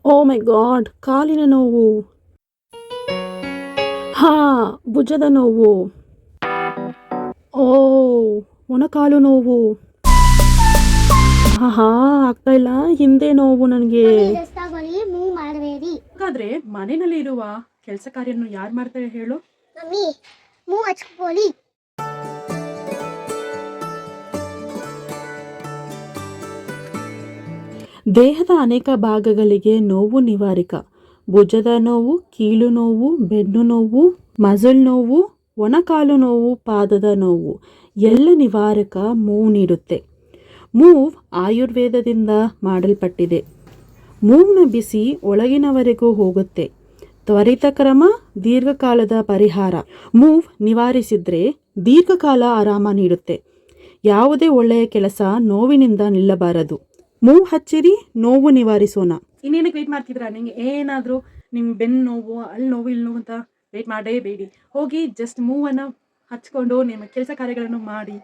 ಓ ಮೈ god, ಕಾಲಿನ ನೋವು. ಹಾ, ಭುಜದ ನೋವು. ಓ, ಮೊಣಕಾಲು ನೋವು. ಹಾ, ಆಗ್ತಾ ಇಲ್ಲ. ಹಿಂದೆ ನೋವು ನನಗೆ. ಮೂವ್ ಮಾಡಬೇಡಿ. ಹಾಗಾದ್ರೆ ಮನೆಯಲ್ಲಿ ಇರುವ ಕೆಲಸ ಕಾರ್ಯವನ್ನು ಯಾರು ಮಾಡ್ತಾರೆ ಹೇಳು? ಮಮ್ಮಿ ಮೂವ್ ಹಚ್ಕೊಳ್ಳಿ. ದೇಹದ ಅನೇಕ ಭಾಗಗಳಿಗೆ ನೋವು ನಿವಾರಕ. ಭುಜದ ನೋವು, ಕೀಲು ನೋವು, ಬೆನ್ನು ನೋವು, ಮಸಲ್ ನೋವು, ಒಣಕಾಲು ನೋವು, ಪಾದದ ನೋವು ಎಲ್ಲ ನಿವಾರಕ ಮೂವ್ ನೀಡುತ್ತೆ. ಮೂವ್ ಆಯುರ್ವೇದದಿಂದ ಮಾಡಲ್ಪಟ್ಟಿದೆ. ಮೂವ್ನ ಬಿಸಿ ಒಳಗಿನವರೆಗೂ ಹೋಗುತ್ತೆ. ತ್ವರಿತ ಕ್ರಮ, ದೀರ್ಘಕಾಲದ ಪರಿಹಾರ. ಮೂವ್ ನಿವಾರಿಸಿದ್ರೆ ದೀರ್ಘಕಾಲ ಆರಾಮ ನೀಡುತ್ತೆ. ಯಾವುದೇ ಒಳ್ಳೆಯ ಕೆಲಸ ನೋವಿನಿಂದ ನಿಲ್ಲಬಾರದು. ಮೂವ್ ಹಚ್ಚಿರಿ, ನೋವು ನಿವಾರಿಸೋಣ. ಇನ್ನೇನಕ್ಕೆ ವೇಟ್ ಮಾಡ್ತಿದ್ರಾ? ನಿಮಗೆ ಏನಾದರೂ ನಿಮ್ಮ ಬೆನ್ನು ನೋವು, ಅಲ್ಲಿ ನೋವು, ಇಲ್ಲಿ ನೋವು ಅಂತ ವೇಟ್ ಮಾಡೇಬೇಡಿ. ಹೋಗಿ ಜಸ್ಟ್ ಮೂವನ್ನು ಹಚ್ಕೊಂಡು ನಿಮ್ಮ ಕೆಲಸ ಕಾರ್ಯಗಳನ್ನು ಮಾಡಿ.